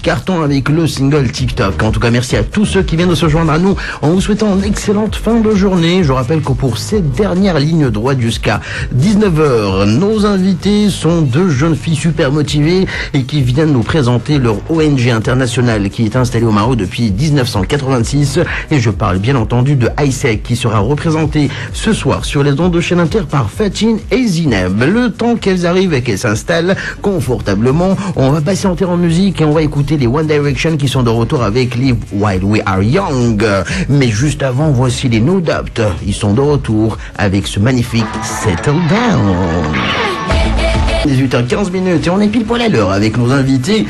Carton avec le single TikTok. En tout cas, merci à tous ceux qui viennent de se joindre à nous en vous souhaitant une excellente fin de journée. Je rappelle que pour cette dernière ligne droite jusqu'à 19h, nos invités sont deux jeunes filles super motivées et qui viennent nous présenter leur ONG internationale qui est installée au Maroc depuis 1986. Et je parle bien entendu de ISEC qui sera représenté ce soir sur les ondes de chaîne Inter par Fatine et Zineb. Le temps qu'elles arrivent et qu'elles s'installent confortablement, on va patienter en musique et on va écouter les One Direction qui sont de retour avec Live While We Are Young. Mais juste avant, voici les No Doubt. Ils sont de retour avec ce magnifique Settle Down. 18h15 et on est pile poil à l'heure avec nos invités.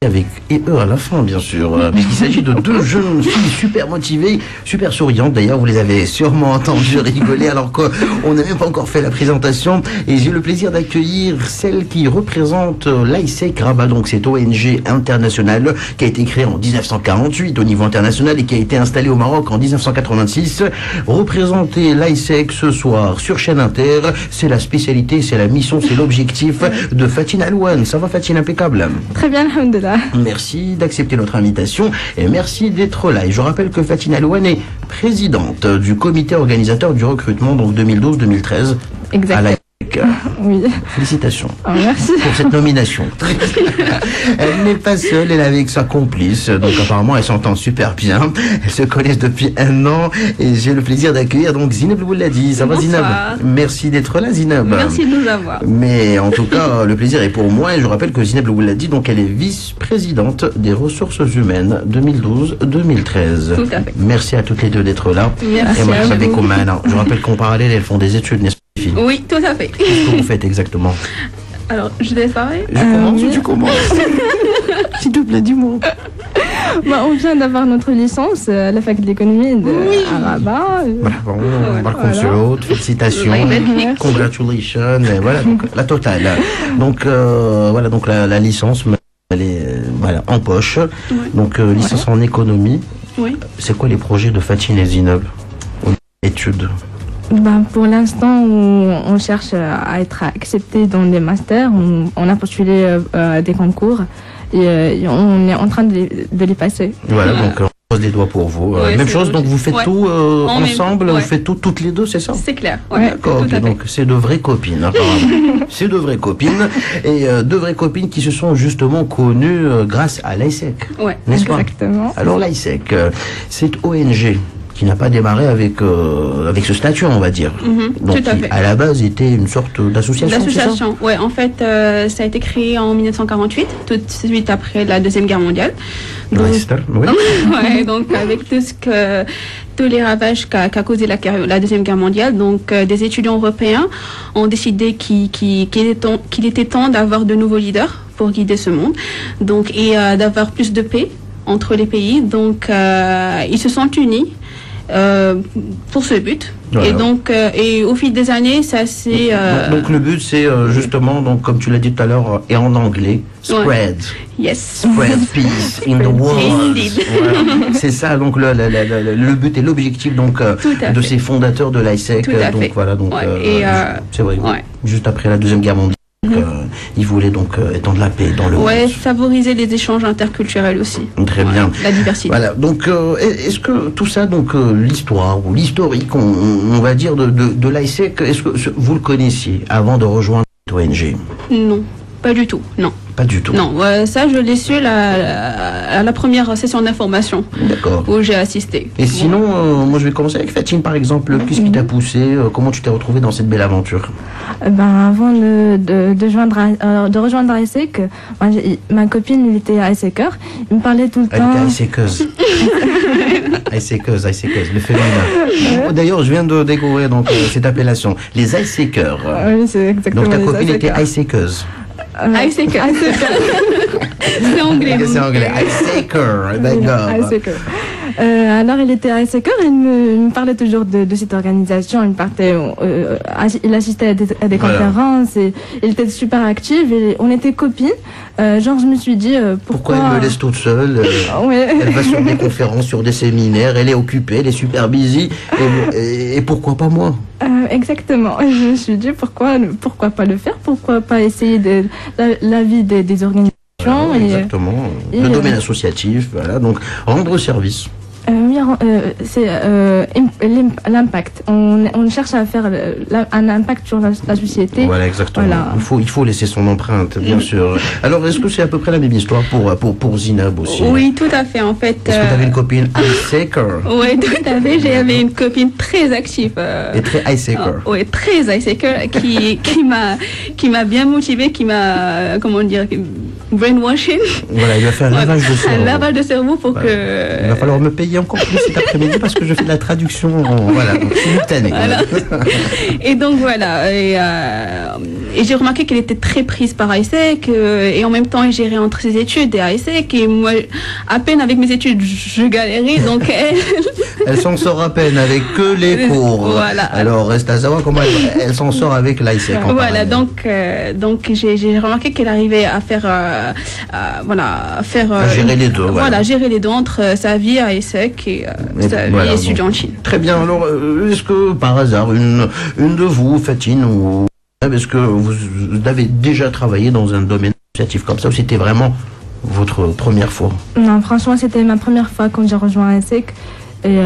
Avec eux à la fin, bien sûr, puisqu'il s'agit de deux jeunes filles super motivées, super souriantes. D'ailleurs, vous les avez sûrement entendues rigoler alors qu'on n'a même pas encore fait la présentation. Et j'ai le plaisir d'accueillir celle qui représente l'ISEC Rabat, donc cette ONG internationale qui a été créée en 1948 au niveau international et qui a été installée au Maroc en 1986. Représenter l'ISEC ce soir sur chaîne Inter, c'est la spécialité, c'est la mission, c'est l'objectif de Fatine Alouane. Ça va, Fatine, impeccable? Très bien, alhamdoulilah. Merci d'accepter notre invitation et merci d'être là. Et je rappelle que Fatine Alouane est présidente du comité organisateur du recrutement, donc 2012-2013. Exact. À la Oui. Félicitations merci pour cette nomination. Elle n'est pas seule, elle est avec sa complice. Donc apparemment, elles s'entendent super bien. Elles se connaissent depuis un an. Et j'ai le plaisir d'accueillir donc Zineb Loubouladi. Ça va, Zineb? Merci d'être là, Zineb. Merci de nous avoir. Mais en tout cas, le plaisir est pour moi. Et je rappelle que Zineb Loubouladi, donc elle est vice-présidente des ressources humaines 2012-2013. Tout à fait. Merci à toutes les deux d'être là. Merci et moi, à vous. Je rappelle qu'en parallèle, elles font des études, n'est-ce pas? Oui, tout à fait. Qu'est-ce que vous faites exactement? Alors, je laisse parler. Je commence ou tu commences? S'il te plaît, dis-moi. On vient d'avoir notre licence à la fac d'économie à Rabat. Bravo, welcome sur l'autre, félicitations, congratulations, et voilà, donc la totale. Donc voilà, donc la licence, elle est en poche. Oui. Donc licence en économie. Oui. C'est quoi les projets de Fatine et Zineb aux études? Pour l'instant, on cherche à être accepté dans des masters. On a postulé des concours et on est en train de les passer. Voilà, donc on pose les doigts pour vous. Ouais, même chose, donc vous faites tout ensemble, même. vous faites tout toutes les deux, c'est ça? C'est clair. D'accord, tout à fait. donc c'est de vraies copines, apparemment. C'est de vraies copines, et de vraies copines qui se sont justement connues grâce à l'ISEC. Ouais, n'est-ce pas? Exactement. Alors l'ISEC, cette ONG qui n'a pas démarré avec ce statut, on va dire. Donc tout à fait. qui, à la base, était une sorte d'association. L'association, ouais, en fait, ça a été créé en 1948, tout de suite après la Deuxième Guerre mondiale. Donc, oui. ouais, donc avec tous les ravages qu'a causé la Deuxième Guerre mondiale, donc des étudiants européens ont décidé qu'il était temps d'avoir de nouveaux leaders pour guider ce monde, donc et d'avoir plus de paix entre les pays. Donc ils se sont unis pour ce but. Voilà. Et donc et au fil des années, ça s'est donc le but c'est justement, donc comme tu l'as dit tout à l'heure, et en anglais, spread. Ouais. Yes. Spread peace in the world. Voilà. C'est ça, donc le but et l'objectif donc de ces fondateurs de l'ISEC. Donc voilà, donc c'est vrai. Ouais. Juste après la Deuxième Guerre mondiale. Ils voulaient donc étendre la paix dans le monde. Favoriser les échanges interculturels aussi. Très bien. La diversité. Voilà. Donc, est-ce que tout ça, donc l'histoire ou l'historique, on va dire de l'ISEC, est-ce que vous le connaissiez avant de rejoindre l'ONG? Non, pas du tout. Non. Pas du tout. Non, ça je l'ai su à la première session d'information. D'accord. Où j'ai assisté. Et sinon, moi je vais commencer avec Fatine par exemple. Qu'est-ce qui t'a poussé? Comment tu t'es retrouvée dans cette belle aventure? Avant de rejoindre ISEC, ma copine elle était ISECer. Il me parlait tout le temps. Elle était ISECeuse. ISECeuse, le féminin. D'ailleurs, je viens de découvrir donc cette appellation, les ISECers. Oui, c'est exactement. Donc ta copine était ISECeuse. ISECer. C'est anglais. C'est anglais. ISECer, d'accord. Alors il était ISECer et il me parlait toujours de cette organisation. Il assistait à des conférences et il était super actif et on était copines. Je me suis dit pourquoi elle me laisse toute seule? Elle va sur des conférences, sur des séminaires, elle est occupée, elle est super busy et pourquoi pas moi? Exactement. Et je me suis dit pourquoi pas le faire, pourquoi pas essayer la vie des organisations gestion. Voilà, exactement. Le domaine associatif, voilà, donc rendre service. Oui, c'est l'impact. On cherche à faire un impact sur la société. Voilà, exactement. Voilà. Il faut laisser son empreinte, bien sûr. Alors, est-ce que c'est à peu près la même histoire pour Zinab aussi? Oui, tout à fait. En fait, est-ce que tu avais une copine iSaker? Oui, tout à fait. J'avais une copine très active. Et très iSaker. Oui, très iSaker, qui m'a bien motivée, qui m'a, comment dire, brainwashing. Voilà, il a fait un lavage de cerveau. Un lavage de cerveau pour que... Il va falloir me payer encore plus cet après-midi parce que je fais de la traduction simultanée. Voilà. Et donc voilà, et j'ai remarqué qu'elle était très prise par ISEC et en même temps elle gérait entre ses études et ISEC et moi à peine avec mes études je galérais donc elle s'en sort à peine avec que les cours. Voilà. Alors reste à savoir comment elle s'en sort avec l'ISEC. Voilà, donc j'ai remarqué qu'elle arrivait à faire gérer les deux. Voilà, gérer les deux entre sa vie à ISEC et sa vie étudiantine. Très bien. Alors est-ce que par hasard une de vous, Fatine, ou est-ce que vous avez déjà travaillé dans un domaine associatif comme ça ou c'était vraiment votre première fois? Non, franchement, c'était ma première fois quand j'ai rejoint ISEC. Et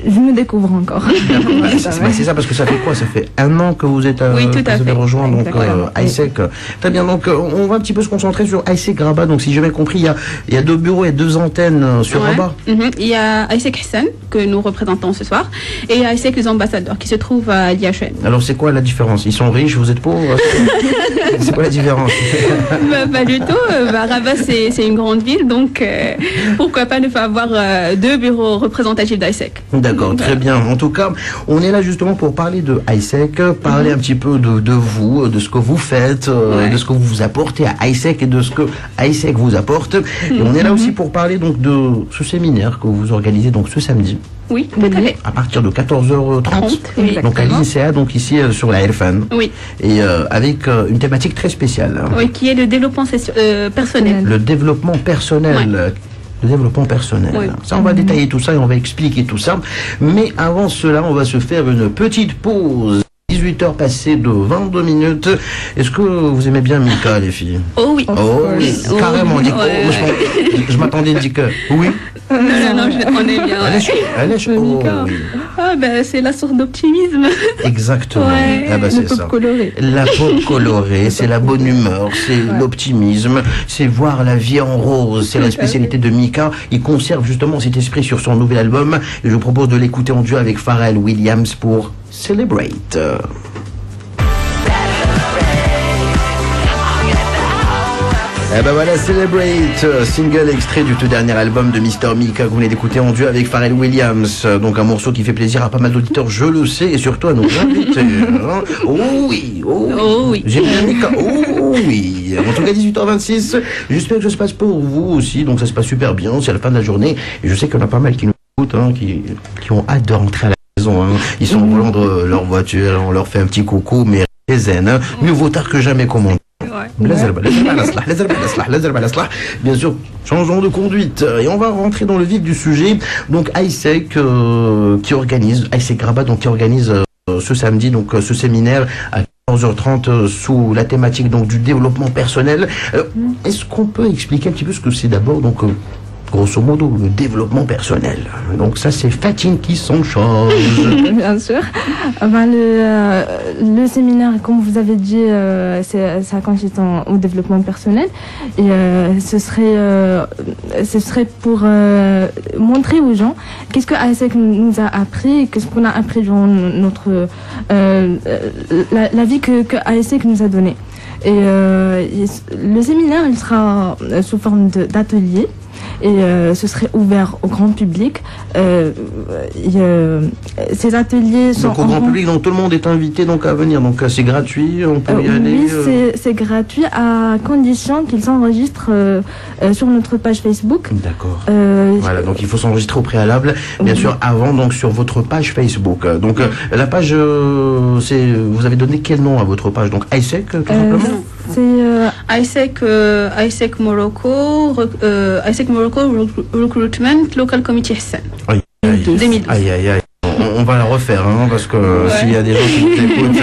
je me découvre encore. C'est ça, parce que ça fait quoi? Ça fait 1 an que vous êtes rejoint donc ISEC. Très bien, donc on va un petit peu se concentrer sur ISEC Rabat. Donc si j'ai bien compris, il y a 2 bureaux et 2 antennes sur Rabat. Il y a ISEC Hassan que nous représentons ce soir et ISEC les ambassadeurs qui se trouvent à l'IHN. Alors c'est quoi la différence? Ils sont riches, vous êtes pauvres? C'est quoi la différence? Pas du tout. Rabat c'est une grande ville, donc pourquoi pas ne pas avoir 2 bureaux représentatifs d'ISEC. D'accord, très bien. En tout cas, on est là justement pour parler de ISEC, parler un petit peu de vous, de ce que vous faites, de ce que vous apportez à ISEC et de ce que ISEC vous apporte. Et on est là aussi pour parler donc de ce séminaire que vous organisez donc ce samedi. Oui, tout à fait. À partir de 14h30. Oui, donc à l'INSEA, donc ici sur la RFAN. Oui. Et avec une thématique très spéciale. Oui, qui est le développement personnel. Le développement personnel. Ouais. Le développement personnel. Oui. Ça, on va détailler tout ça et on va expliquer tout ça. Mais avant cela, on va se faire une petite pause. 18h passées de 22 minutes. Est-ce que vous aimez bien Mika, les filles? Oh oui. Oh oui, carrément. Je m'attendais à dire que oui. Non, on est bien. Elle est chaude. Ah ben c'est la sorte d'optimisme. Exactement. Ouais. Ah ben, c'est ça. La peau colorée, c'est la bonne humeur, c'est l'optimisme, c'est voir la vie en rose. C'est la spécialité de Mika. Il conserve justement cet esprit sur son nouvel album. Et je vous propose de l'écouter en duo avec Pharrell Williams pour Celebrate. Eh ben voilà, Celebrate, single extrait du tout dernier album de Mr. Mika que vous venez d'écouter en duo avec Pharrell Williams. Donc un morceau qui fait plaisir à pas mal d'auditeurs, je le sais, et surtout à nos invités. Oh oui, oh oui. J'aime bien Mika, oh oui. En tout cas, 18h26, j'espère que ça se passe pour vous aussi, donc ça se passe super bien, c'est à la fin de la journée. Et je sais qu'il y en a pas mal qui nous écoutent, qui ont hâte de rentrer à la maison. Ils sont au volant de leur voiture, on leur fait un petit coucou, mais zen, mieux vaut tard que jamais, comme on dit. Bien sûr, changeons de conduite et on va rentrer dans le vif du sujet. Donc ISEC ISEC Rabat qui organise ce samedi donc ce séminaire à 14h30 sous la thématique donc du développement personnel. Est-ce qu'on peut expliquer un petit peu ce que c'est d'abord donc grosso modo, le développement personnel. Donc ça, c'est Fatine qui s'en charge. Bien sûr. Le séminaire, comme vous avez dit, ça consiste au développement personnel. Et ce serait pour montrer aux gens qu'est-ce que ISEC nous a appris, qu'est-ce qu'on a appris durant la vie que ISEC nous a donnée. Et le séminaire, il sera sous forme d'atelier. Et ce serait ouvert au grand public. Ces ateliers sont... Donc au grand public, donc tout le monde est invité donc à venir. Donc c'est gratuit, on peut y aller. Oui, c'est gratuit à condition qu'ils s'enregistrent sur notre page Facebook. D'accord. Voilà, donc il faut s'enregistrer au préalable, bien sûr, avant donc sur votre page Facebook. Donc la page, vous avez donné quel nom à votre page? Donc ISEC, tout simplement. C'est ISEC Morocco, ISEC Morocco Recruitment Local Committee Hassan. Aïe. On va la refaire, parce que s'il y a des gens qui nous écoutent,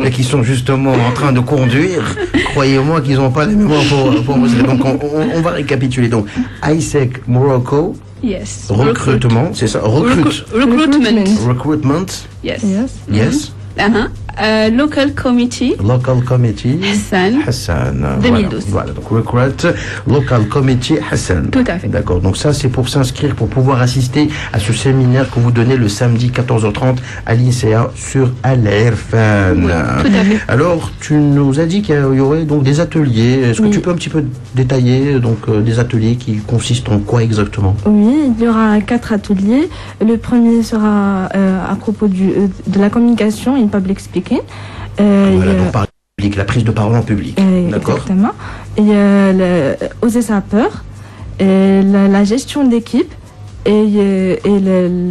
et qui sont justement en train de conduire, croyez-moi qu'ils n'ont pas la mémoire pour modeler. Donc on va récapituler. Donc ISEC Morocco. Yes. Recrutement, c'est ça. Recruitment. Recruitment. Yes. Yes. Local Committee. Local Committee. Hassan. 2012. Voilà, donc Recruit Local Committee Hassan. Tout à fait. D'accord, donc ça c'est pour s'inscrire, pour pouvoir assister à ce séminaire que vous donnez le samedi 14h30 à l'INSEA sur Al Irfan. Oui, tout à fait. Alors, tu nous as dit qu'il y aurait donc des ateliers. Est-ce que tu peux un petit peu détailler donc des ateliers qui consistent en quoi exactement? Oui, il y aura 4 ateliers. Le premier sera à propos de la communication et public speaking. Voilà, donc par public, la prise de parole en public. D'accord. Exactement. Et oser sa peur, et la gestion d'équipe et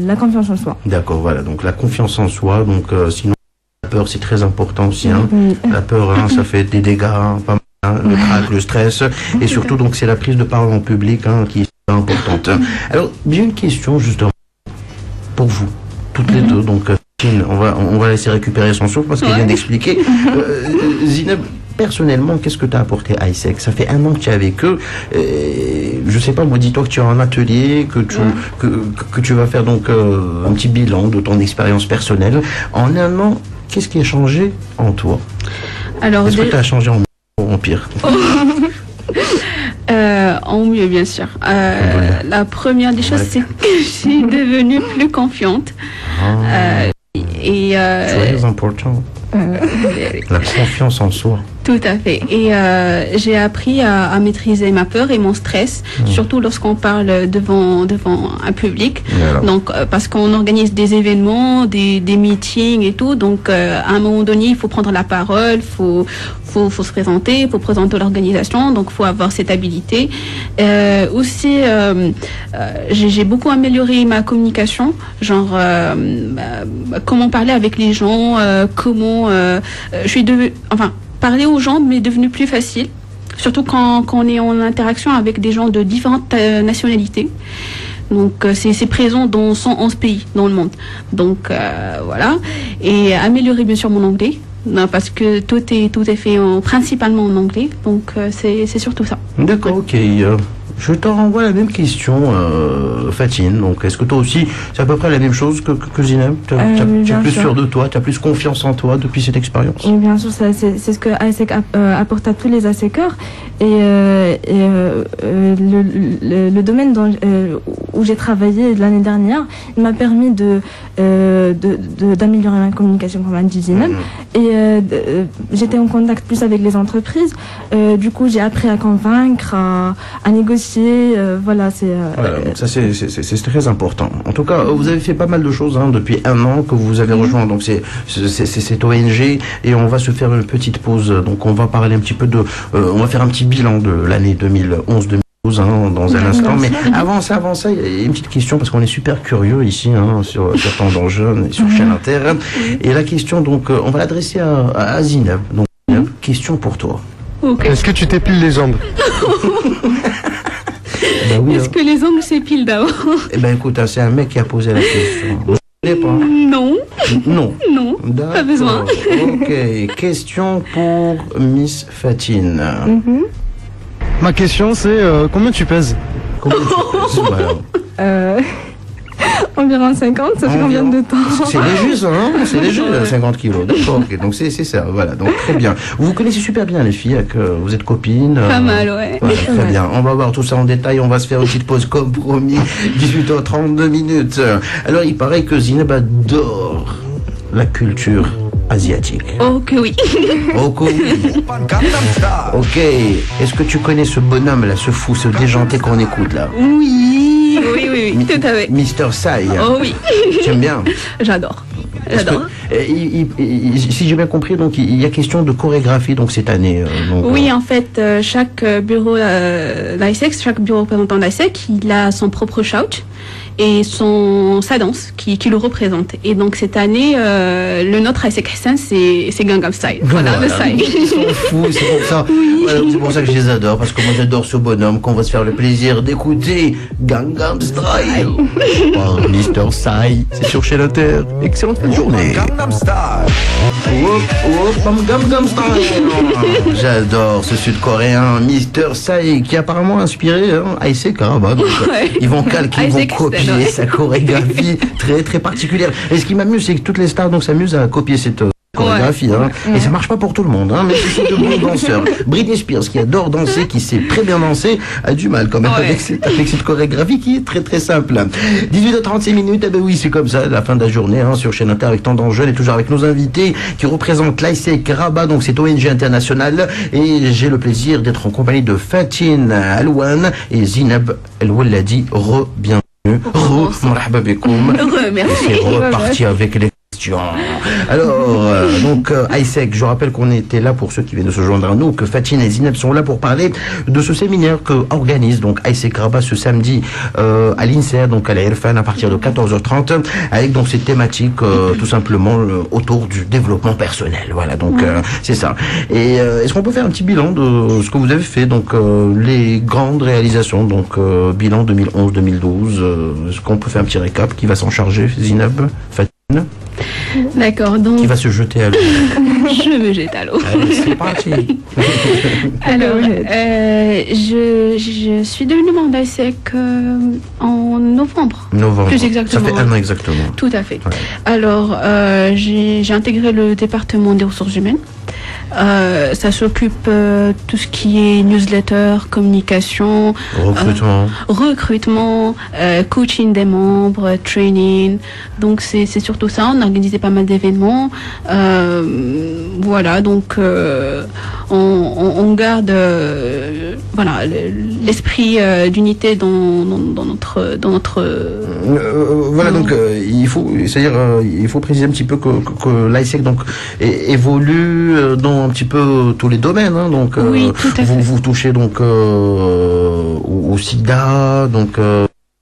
la confiance en soi. D'accord, voilà. Donc la confiance en soi. Donc sinon la peur c'est très important aussi. Hein. Oui. La peur, hein, ça fait des dégâts, hein, pas mal. Hein, le trac, le stress, et surtout donc c'est la prise de parole en public hein, qui est importante. Alors j'ai une question justement pour vous, toutes les deux. Donc on va laisser récupérer son souffle parce qu'elle vient d'expliquer. Zineb, personnellement, qu'est-ce que tu as apporté à ISEC? Ça fait 1 an que tu es avec eux. Je sais pas, moi, dis-toi que tu as un atelier, que tu vas faire donc un petit bilan de ton expérience personnelle. En 1 an, qu'est-ce qui a changé en toi? Alors, est-ce que tu as changé en pire? En mieux, bien sûr. La première des choses, c'est que je suis devenue plus confiante. Très important. La confiance en soi. Tout à fait. Et j'ai appris à maîtriser ma peur et mon stress, surtout lorsqu'on parle devant un public. Voilà. Donc, parce qu'on organise des événements, des meetings et tout. Donc, à un moment donné, il faut prendre la parole, faut se présenter, il faut présenter l'organisation. Donc, il faut avoir cette habilité. Aussi, j'ai beaucoup amélioré ma communication. Genre, comment parler avec les gens, comment... je suis devenue... Enfin, parler aux gens m'est devenu plus facile, surtout quand on est en interaction avec des gens de différentes nationalités. Donc c'est présent dans 111 pays dans le monde. Donc voilà. Et améliorer bien sûr mon anglais, parce que tout est fait principalement en anglais. Donc c'est surtout ça. D'accord, ok. Je te renvoie la même question, Fatine. Donc, est-ce que toi aussi, c'est à peu près la même chose que Zineb? Tu es plus sûr de toi, tu as plus confiance en toi depuis cette expérience? Oui, bien sûr, c'est ce que ISEC apporte à tous les ASECers. Et le domaine où j'ai travaillé l'année dernière, il m'a permis d'améliorer ma communication, comme a dit Zineb. Et j'étais en contact plus avec les entreprises. Du coup, j'ai appris à convaincre, à négocier. Voilà, donc ça c'est très important. En tout cas, vous avez fait pas mal de choses hein, depuis 1 an que vous avez rejoint donc cette ONG, et on va se faire une petite pause. Donc on va parler un petit peu on va faire un petit bilan de l'année 2011-2012 hein, dans un instant. Mais avant ça, il y a une petite question parce qu'on est super curieux ici hein, sur Tendance Jeune et sur Chaîne Inter. Et la question donc on va l'adresser à Zineb. Donc Zineb, question pour toi. Okay. Est-ce que tu t'épiles les ongles? Ben oui, est-ce que les ongles s'épilent d'abord? Eh ben écoute, c'est un mec qui a posé la question. Vous ne savez pas? Non. Non, pas besoin. Ok, question pour Miss Fatine. Ma question c'est combien tu pèses? Combien tu pèses? Voilà. Environ 50, ça fait combien de temps? C'est léger ça, hein? C'est léger, 50 kilos. D'accord, ok, donc c'est ça, voilà, donc très bien. Vous connaissez super bien les filles, vous êtes copines. Pas mal, ouais. Voilà, très bien, on va voir tout ça en détail, on va se faire une petite pause comme promis, 18h32 minutes. Alors il paraît que Zineb adore la culture asiatique. Oh que oui. Oh que oui. Ok, est-ce que tu connais ce bonhomme là, ce fou, ce déjanté qu'on écoute là? Oui, tout à fait. Mr. Sai. Oh oui. Tu aimes bien? J'adore. Si j'ai bien compris, donc il y a question de chorégraphie donc cette année. Oui, en fait, chaque bureau d'ISEC, chaque bureau représentant d'ISEC, il a son propre shout et sa danse qui le représente. Et donc cette année, le nôtre ISEC Hassan, c'est Gangnam Style. Voilà, le Style. Ils sont fous, c'est pour ça. Oui. Voilà, c'est pour ça que je les adore, parce que moi j'adore ce bonhomme qu'on va se faire le plaisir d'écouter Gangnam Style par Mr. Sai. C'est sur Chaîne Inter. Excellente fin de journée. Gangnam Style. Gangnam Style. J'adore ce sud-coréen, Mr. Psy, qui a apparemment inspiré Aïssé Karaba. Ils vont calquer, ils vont copier sa chorégraphie très très particulière. Et ce qui m'amuse, c'est que toutes les stars s'amusent à copier cette chorégraphie, et ça marche pas pour tout le monde, mais c'est de bons danseurs. Britney Spears, qui adore danser, qui sait très bien danser, a du mal quand même avec cette chorégraphie qui est très très simple. 18h36 minutes, eh ben oui, c'est comme ça, la fin de la journée sur Chaîne Inter avec Tendance Jeune, et toujours avec nos invités qui représentent l'Aïssé Rabat, donc c'est ONG internationale, et j'ai le plaisir d'être en compagnie de Fatin Alouane et Zineb El Walladi. Bienvenue. Marhaba bikoum. Merci. C'est reparti avec les questions. Alors, donc, Aïssé, je rappelle qu'on était là pour ceux qui viennent de se joindre à nous, que Fatin et Zineb sont là pour parler de ce séminaire que organise donc Aïssé Rabat ce samedi à l'INSER, donc à la Irfan, à partir de 14h30, avec donc cette thématique tout simplement autour du développement personnel. Voilà, donc c'est ça. Et est-ce qu'on peut faire un petit bilan de ce que vous avez fait, donc les grandes réalisations, donc bilan 2011-2012, est-ce qu'on peut faire un petit récap? Qui va s'en charger? Zineb, Fatin? D'accord, donc... Qui va se jeter à l'eau? Je me jette à l'eau. Allez, c'est parti. Alors, je suis devenue membre d'Aïssé en novembre. Plus exactement. Ça fait un an exactement. Tout à fait. Ouais. Alors, j'ai intégré le département des ressources humaines. Ça s'occupe tout ce qui est newsletter, communication, recrutement, coaching des membres, training. Donc c'est surtout ça. On a organisé pas mal d'événements. Voilà, donc on garde voilà l'esprit d'unité dans notre voilà, donc il faut préciser un petit peu que l'Aïssé donc évolue dans un petit peu tous les domaines, donc oui, tout à fait. Vous touchez donc au sida, donc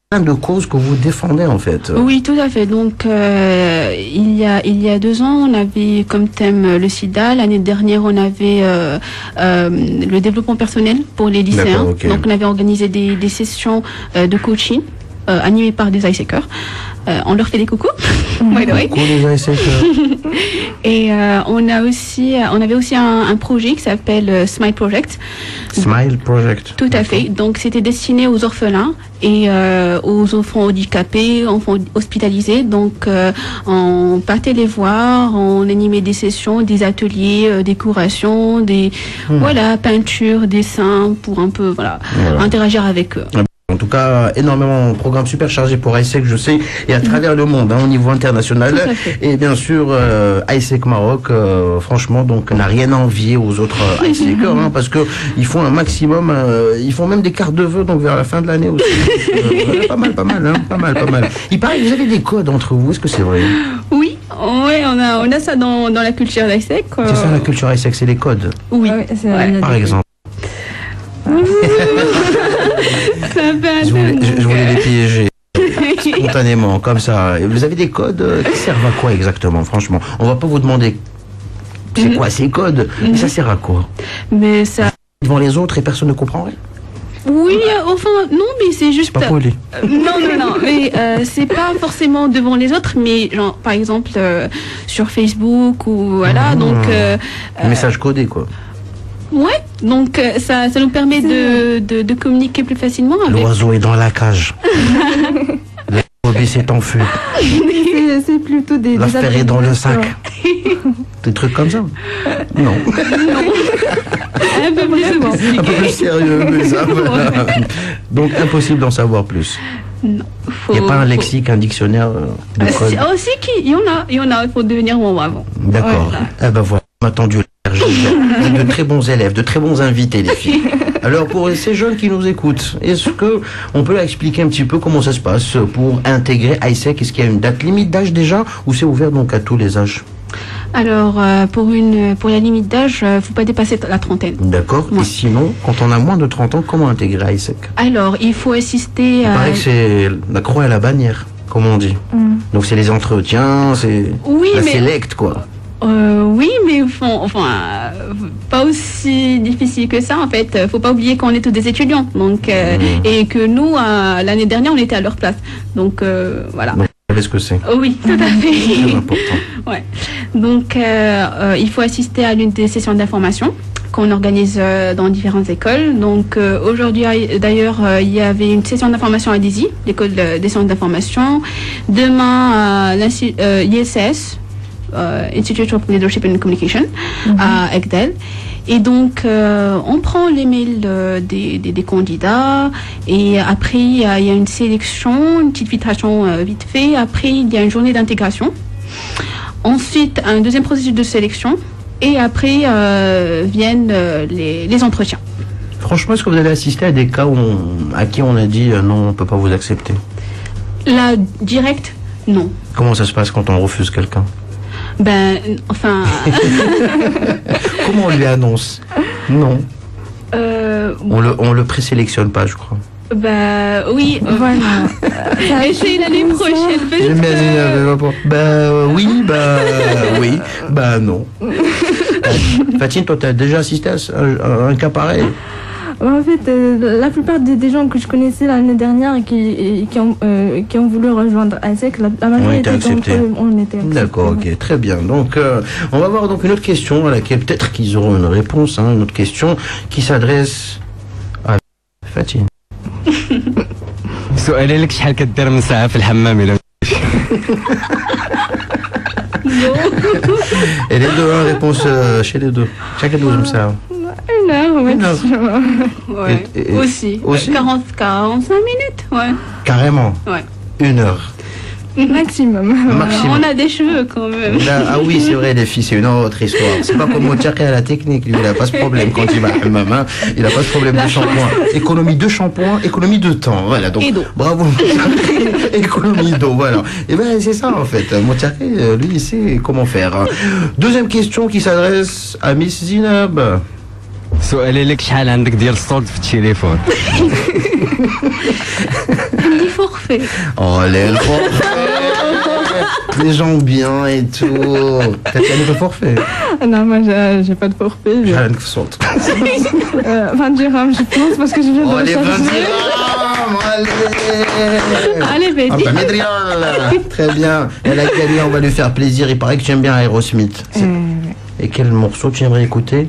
plein de causes que vous défendez en fait. Oui, tout à fait. Donc il y a 2 ans, on avait comme thème le sida. L'année dernière, on avait le développement personnel pour les lycéens. Okay. Donc on avait organisé des sessions de coaching animées par des Aïssékers. On leur fait des coucous. Coucou les Aïssékers. Et on avait aussi un projet qui s'appelle Smile Project. Smile Project. Tout à fait. Donc c'était destiné aux orphelins et aux enfants handicapés, enfants hospitalisés. Donc on partait les voir, on animait des sessions, des ateliers, décoration, voilà, peinture, dessin, pour un peu interagir avec eux. En tout cas, énormément de programmes super chargés pour Aïssé, je sais, et à travers le monde, au niveau international. Et bien sûr, Aïssé Maroc, franchement, donc n'a rien à envier aux autres Aïssékers, parce que ils font un maximum, ils font même des cartes de vœux, donc vers la fin de l'année aussi. Pas mal. Il paraît que vous avez des codes entre vous, est-ce que c'est vrai? Oui, on a ça dans la culture d'Aïssé. C'est ça la culture Aïssé, c'est les codes. Oui, par exemple. Je voulais les piéger spontanément, comme ça. Vous avez des codes qui servent à quoi exactement? Franchement, on va pas vous demander c'est quoi ces codes, mais ça sert à quoi? Mais ça... Devant les autres et personne ne comprend rien? Oui, enfin, non, mais c'est juste... C'est pas poli. Non, mais c'est pas forcément devant les autres, mais genre, par exemple, sur Facebook ou voilà, donc... message codé, quoi. Ouais, donc ça nous permet de communiquer plus facilement avec... L'oiseau est dans la cage. La brebis s'est enfuie. C'est plutôt des... L'affaire est dans le sac. Des trucs comme ça? Non. Un peu plus sérieux, mais ça, voilà. Donc impossible d'en savoir plus. Non. Il n'y a pas un lexique, un dictionnaire de code? Aussi, il y en a, il faut devenir membre avant. D'accord. Eh ben voilà, on a attendu de très bons élèves, de très bons invités, les filles. Alors pour ces jeunes qui nous écoutent, est-ce que on peut leur expliquer un petit peu comment ça se passe pour intégrer Aïssé? Est-ce qu'il y a une date limite d'âge déjà, ou c'est ouvert donc à tous les âges? Alors pour la limite d'âge, il ne faut pas dépasser la trentaine. D'accord. Ouais. Et sinon, quand on a moins de 30 ans, comment intégrer Aïssé? Alors il faut assister à... Il paraît que c'est la croix et la bannière, comme on dit. Donc c'est les entretiens, c'est la sélecte, quoi. Oui, mais enfin, pas aussi difficile que ça en fait. Faut pas oublier qu'on est tous des étudiants, donc et que nous l'année dernière on était à leur place, donc voilà. Donc, savez ce que c'est. Oh oui, tout à Très fait. important. Ouais. Donc, il faut assister à l'une des sessions d'information qu'on organise dans différentes écoles. Donc, aujourd'hui, d'ailleurs, il y avait une session d'information à DISY, l'école des sciences d'information. Demain, à l'ISS, Institute of Leadership and Communication, à Egdel. Et donc, on prend les mails des candidats et après, il y a une sélection, une petite filtration vite fait. Après, il y a une journée d'intégration. Ensuite, un deuxième processus de sélection. Et après, viennent les entretiens. Franchement, est-ce que vous avez assisté à des cas à qui on a dit non, on ne peut pas vous accepter? Là, direct, non. Comment ça se passe quand on refuse quelqu'un? Ben, enfin... Comment on lui annonce? Non. On le présélectionne pas, je crois. Bah oui, Voilà. essayez l'année prochaine. J'aime bien dire, oui, non. Fatine, toi, tu as déjà assisté à un cas pareil? En fait, la plupart des gens que je connaissais l'année dernière et qui ont voulu rejoindre ASEC, la majorité d'entre eux ont été acceptés. D'accord, ok, très bien. Donc, on va voir donc une autre question à laquelle peut-être qu'ils auront une réponse, une autre question qui s'adresse à Fatine. سؤالي لك شحال كدير من ساعة في الحمام إلا Et les deux, réponse chez les deux. Chacun nous aime ça. 1 heure, ouais. 1 heure. Ouais. Aussi. 45 minutes, ouais. Carrément. Ouais. 1 heure. Maximum. Maximum. On a des cheveux quand même. Ah oui, c'est vrai, les filles, c'est une autre histoire. C'est pas comme Motiaki à la technique, lui, il n'a pas ce problème quand il va à hammam, il n'a pas ce problème de shampoing. Économie de shampoing, économie de temps, voilà. Donc, et d'eau. Bravo, économie d'eau, voilà. Et ben c'est ça en fait. Motiaki, lui, il sait comment faire. Deuxième question qui s'adresse à Miss Zinab. سؤالي لك شحال عندك ديال الصوت في التليفون Les forfaits. Oh, les forfaits. Les gens bien et tout. T'as le forfait? Non, moi, j'ai pas de forfait. J'ai rien que saute. 20 dirhams, je pense, parce que je viens de Oh, les 20 recharger. dirhams, allez. Allez, Ah, Betty. bah, Medrial. Très bien. Elle a gagné, on va lui faire plaisir. Il paraît que tu aimes bien Aerosmith. Et quel morceau tu aimerais écouter?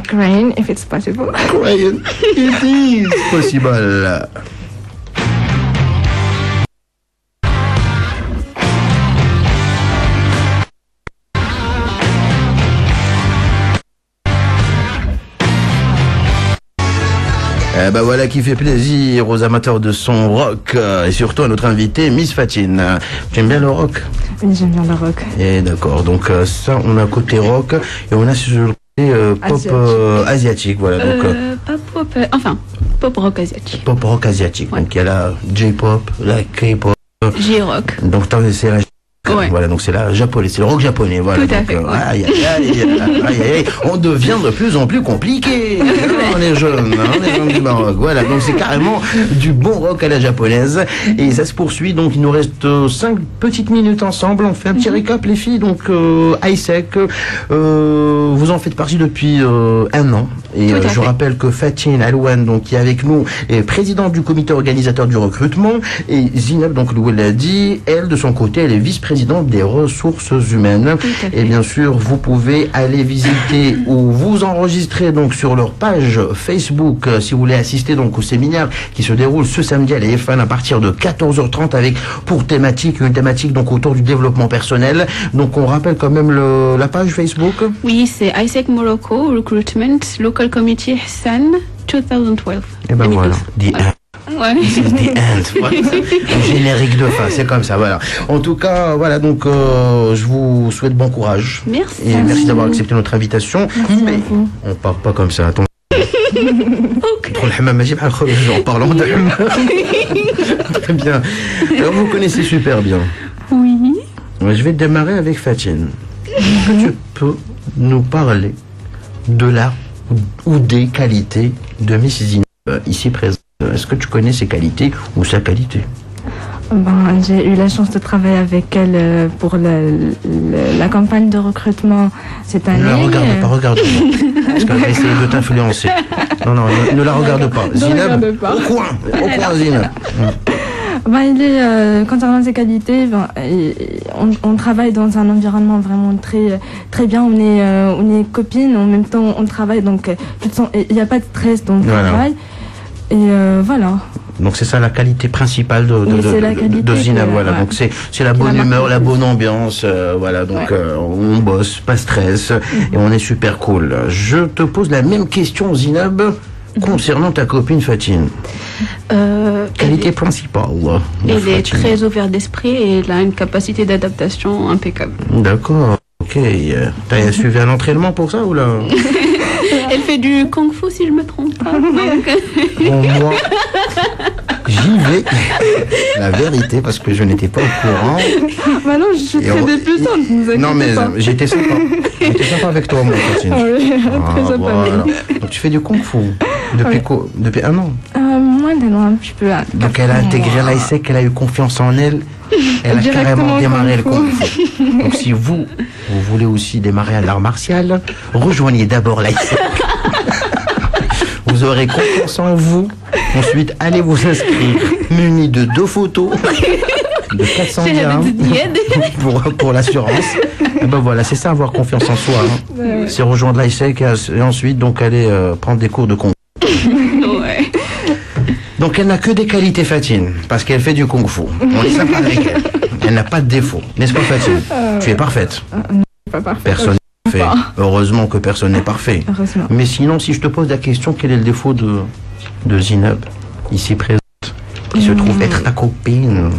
Crane, if it's possible. Ryan, it is possible. Eh ben voilà qui fait plaisir aux amateurs de son rock et surtout à notre invitée Miss Fatine. Tu aimes bien le rock? Oui, j'aime bien le rock. Et d'accord, donc ça on a côté rock et on a sur le côté pop asiatique, voilà. Donc Pas pop, pop rock asiatique. pop rock asiatique. Ouais. Donc il y a la J-pop, la K-pop. J-rock. Donc c'est la Ouais. voilà, donc c'est la japonais, c'est le rock japonais, voilà. Tout à Donc, fait, ouais. aïe, aïe, on devient de plus en plus compliqué. On est jeunes, on est jeunes du Maroc. Voilà, donc c'est carrément du bon rock à la japonaise. Et ça se poursuit, donc il nous reste 5 petites minutes ensemble. On fait un petit récap, les filles. Donc ASEC, vous en faites partie depuis 1 an. Et Tout à je fait. rappelle que Fatine Alouane, donc qui est avec nous, est présidente du comité organisateur du recrutement. Et Zinab, donc Loué l'a dit, elle de son côté, elle est vice-présidente des ressources humaines. Tout à fait. Et bien sûr, vous pouvez aller visiter ou vous enregistrer donc sur leur page Facebook si vous voulez assister donc au séminaire qui se déroule ce samedi à l'EFAN à partir de 14h30 avec pour thématique une thématique donc autour du développement personnel. Donc on rappelle quand même la page Facebook. Oui, c'est ISEC Morocco Recruitment Local Committee Hassan 2012. Et ben voilà. Ouais. The End. Voilà. Le générique de fin, c'est comme ça, voilà. En tout cas, voilà, donc je vous souhaite bon courage. Merci. Et merci d'avoir accepté notre invitation. Mais on part pas comme ça, attends. En parlant de Très bien. Alors, vous connaissez super bien. Oui. Je vais démarrer avec Fatine. Est-ce que tu peux nous parler de la ou des qualités de Miss Zinab ici présente? Est-ce que tu connais ses qualités ou sa qualité? Ben, j'ai eu la chance de travailler avec elle pour la campagne de recrutement cette année. Ne la regarde pas, regarde pas. Parce qu'elle va essayer de t'influencer. Non, ne la regarde pas. Ne Zinab, regarde pas. au coin, Zinab. Il est, concernant ses qualités, on travaille dans un environnement vraiment très, très bien. On est copines, en même temps on travaille, donc il n'y a pas de stress dans le travail. Et voilà. Donc c'est ça la qualité principale de Zineb, voilà. Donc c'est la bonne humeur, la bonne ambiance, voilà. Donc on bosse, pas de stress, et on est super cool. Je te pose la même question, Zineb, concernant ta copine Fatine. Qualité principale. Elle est très ouverte d'esprit et elle a une capacité d'adaptation impeccable. D'accord. Ok. T'as suivi un entraînement pour ça ou là? Elle fait du kung-fu si je me trompe pas. Bon, moi, j'y vais. La vérité, parce que je n'étais pas au courant. Non, je suis très débutant. Non, mais j'étais sympa. J'étais sympa avec toi, moi, Fatine. Très sympa. Voilà. Donc tu fais du kung-fu depuis un an. Moins d'un an, un petit peu. Donc elle a intégré l'AISEC, elle a eu confiance en elle. Elle a carrément démarré le kung-fu. Donc si vous voulez aussi démarrer à l'art martial, rejoignez d'abord l'AISEC. Vous aurez confiance en vous. Ensuite, allez vous inscrire muni de 2 photos de 400 dirhams pour l'assurance. Et ben voilà, c'est ça, avoir confiance en soi. Hein. C'est rejoindre l'AISEC et ensuite donc aller prendre des cours de kung-fu. Ouais. Donc elle n'a que des qualités, Fatine, parce qu'elle fait du kung-fu. On est sympa avec elle. Elle n'a pas de défaut. N'est-ce pas, Fatine? Tu es parfaite. Pas parfait. Personne n'est parfait. Heureusement que personne n'est parfait. Heureusement. Mais sinon, si je te pose la question, quel est le défaut de Zineb, ici présente, qui se trouve être ta copine?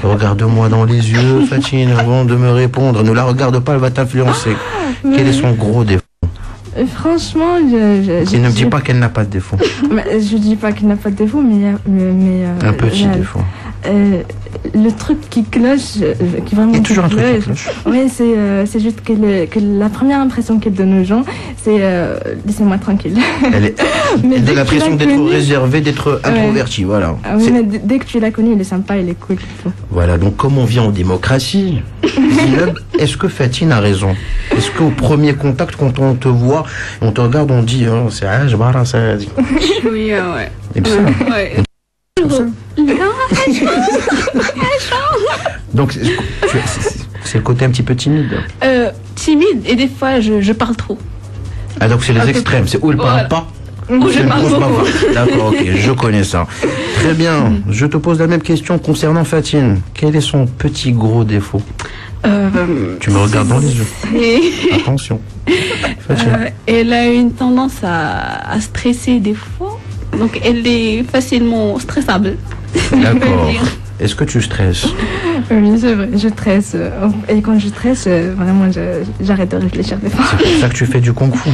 Regarde-moi dans les yeux, Fatine, avant de me répondre. Ne la regarde pas, elle va t'influencer. Quel est son gros défaut? Franchement, ne me dis pas qu'elle n'a pas de défaut. Je dis pas qu'elle n'a pas de défaut, mais un petit défaut. Le truc qui cloche, qui vraiment. Il y a toujours un truc qui cloche. Oui, c'est juste que la première impression qu'elle donne aux gens, c'est laissez-moi tranquille. Elle a l'impression d'être réservée, d'être introvertie, voilà. Oui, mais dès que tu la connais, elle est sympa, elle est cool. Voilà, donc comme on vit en démocratie, Zineb, est-ce que Fatine a raison? Est-ce qu'au premier contact, quand on te voit, on te regarde, on dit oh, c'est Ajbara, ça dit. Oui, ouais. Et puis ça. Ouais. Donc c'est le côté un petit peu timide. Timide et des fois je parle trop. Ah donc c'est les extrêmes, c'est où elle parle pas, où je parle beaucoup. D'accord, ok, je connais ça. Très bien, je te pose la même question concernant Fatine. Quel est son petit gros défaut? Tu me regardes dans les yeux. Attention. Elle a une tendance à stresser des fois. Donc elle est facilement stressable. D'accord. Est-ce que tu stresses? Oui, c'est vrai, je stresse. Et quand je stresse, vraiment, j'arrête de réfléchir des fois. C'est pour ça que tu fais du kung-fu.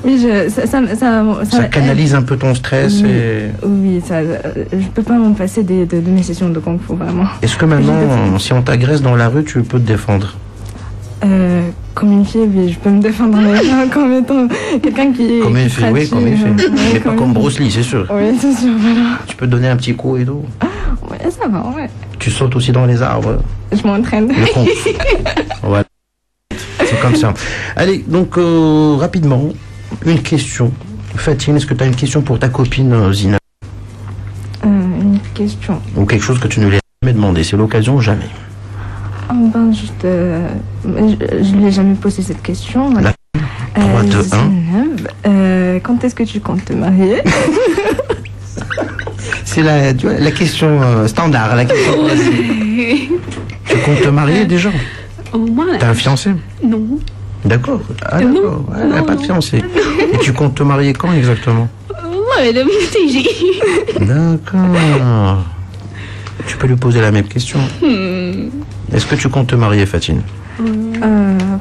Oui, ça canalise un peu ton stress. Oui, je peux pas m'en passer de mes sessions de kung-fu, vraiment. Est-ce que maintenant, si on t'agresse dans la rue, tu peux te défendre? Comme une fille, oui, je peux me défendre comme étant quelqu'un qui est. Comme une fille, oui, comme une fille. Mais pas comme Bruce Lee, c'est sûr. Oui, c'est sûr, voilà. Tu peux te donner un petit coup et tout. Oui, ça va, ouais. Tu sautes aussi dans les arbres. Je m'entraîne. Le con. Voilà. C'est comme ça. Allez, donc, rapidement, une question. Fatine, est-ce que tu as une question pour ta copine Zineb? Une question. Ou quelque chose que tu ne lui as jamais demandé. C'est l'occasion ou jamais? Je ne lui ai jamais posé cette question. 3, 2, 1. Quand est-ce que tu comptes te marier? C'est la question standard, la question classique. Tu comptes te marier déjà? T'as un fiancé? Non. D'accord. Ah, d'accord. Elle n'a pas de fiancé. Et tu comptes te marier quand exactement? D'accord. Tu peux lui poser la même question. Est-ce que tu comptes te marier, Fatine?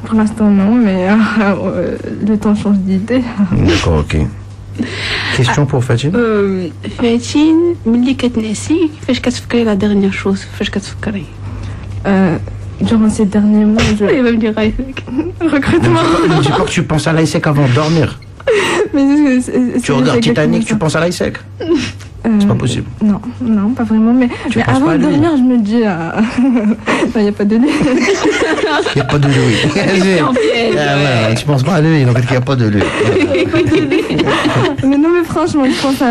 Pour l'instant, non, mais le temps change d'idée. D'accord, ok. Question pour Fatine? Fatine, ملي كتنعسي كيفاش كتفكري la dernière chose كيفاش كتفكري? Durant ces derniers mois, Il va me dire AISEC. Recrutement. Ne dis pas que tu penses à l'AISEC avant de dormir. Mais tu regardes Titanic, tu penses à l'AISEC? C'est pas possible. Non, non, pas vraiment. Mais penses pas avant à de lui? dormir, je me dis, il n'y a pas de lui. Il n'y a pas de lui. C'est en piège, ouais. Tu penses pas à lui, donc il n'y a pas de lui. Mais non, mais franchement, je pense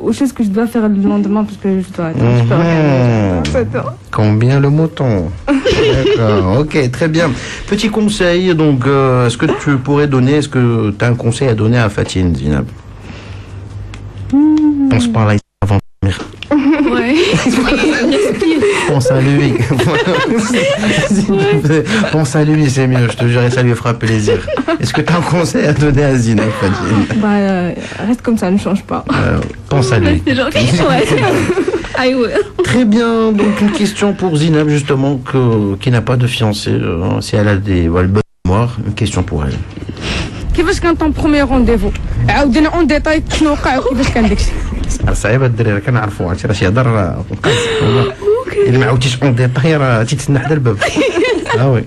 aux choses que je dois faire le lendemain parce que je dois. Je peux regarder. Combien le mouton? D'accord, ok, très bien. Petit conseil, donc, est-ce que tu pourrais donner, est-ce que tu as un conseil à donner à Fatine, Zinab? Pense pas là avant de dormir. Ouais. Pense à lui. Pense à lui, c'est mieux, je te jure, ça lui fera plaisir. Est-ce que tu as un conseil à donner à Zinab, Fatine? Reste comme ça, ne change pas. Pense à lui. C'est gentil. Ouais. I will. Très bien, donc une question pour Zinab, justement, qui n'a pas de fiancé, si elle a des bonnes mémoires, une question pour elle. كيفاش كان طون بروميير رونديفو عاودنا اون ديتاي شنو وقع وكيفاش كان داكشي صعيبه الدراري كنعرفوا عرفتي راه شي هضر الا ما عاودتيش اون ديتاي راه تيتسنى حدا الباب وي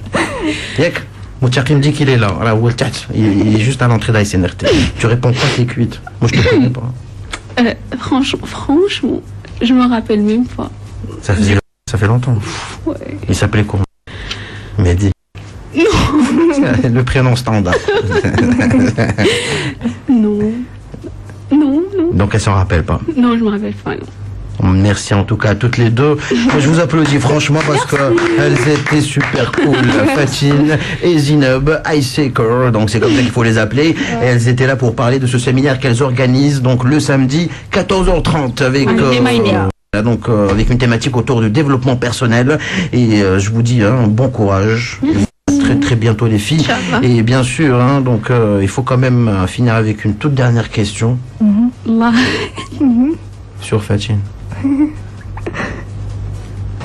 ياك متقيم ديك الليله راه هو لتحت جوست على لونتري d'ASNRT tu réponds pas t'es cuite moi je te connais pas Franchement, je me rappelle même pas. ça fait longtemps. Ouais. Il s'appelait comment? Mehdi. Non. Le prénom standard. Non. Non, non. Donc elle s'en rappelle pas. Non, je me rappelle pas, non. Merci en tout cas à toutes les deux. Moi, je vous applaudis franchement parce que elles étaient super cool. Fatine et Zinab, Iceaker, donc c'est comme ça qu'il faut les appeler. Et elles étaient là pour parler de ce séminaire qu'elles organisent donc le samedi 14h30 avec donc avec une thématique autour du développement personnel. Et je vous dis bon courage. Très très bientôt les filles. Et bien sûr, donc il faut quand même finir avec une toute dernière question. Sur Fatine.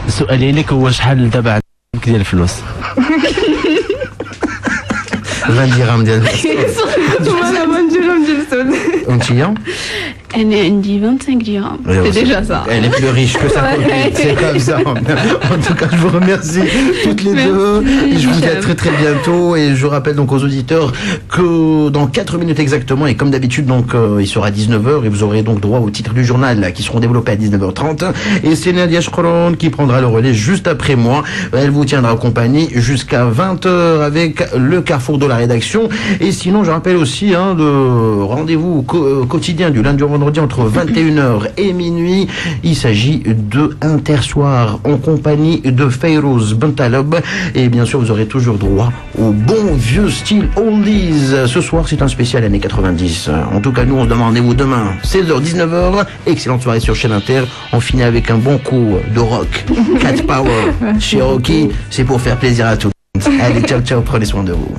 سؤالي لك هو شحال دابا عندك ديال الفلوس 20 dirhams ديال Voilà, bonne journée, Ontiyan. Elle est dit 25 dirhams. C'est déjà ça. Elle est plus riche que ça. C'est comme ça. En tout cas, je vous remercie toutes les deux. Et je vous dis à très très bientôt. Et je rappelle donc aux auditeurs que dans 4 minutes exactement, et comme d'habitude, donc il sera 19h et vous aurez donc droit au titre du journal qui seront développés à 19h30. Et c'est Nadia Shkron qui prendra le relais juste après moi. Elle vous tiendra compagnie jusqu'à 20h avec le carrefour de la rédaction. Et sinon, je rappelle aussi le rendez-vous quotidien du lundi au vendredi entre 21h et minuit. Il s'agit de Intersoir en compagnie de Fayrouz Bentalob. Et bien sûr, vous aurez toujours droit au bon vieux style oldies. Ce soir, c'est un spécial années 90. En tout cas, nous, on se donne rendez-vous demain, 16h, 19h. Excellente soirée sur Chaîne Inter. On finit avec un bon coup de rock. Cat Power, Cherokee. C'est pour faire plaisir à tous. Allez, ciao, ciao, prenez soin de vous.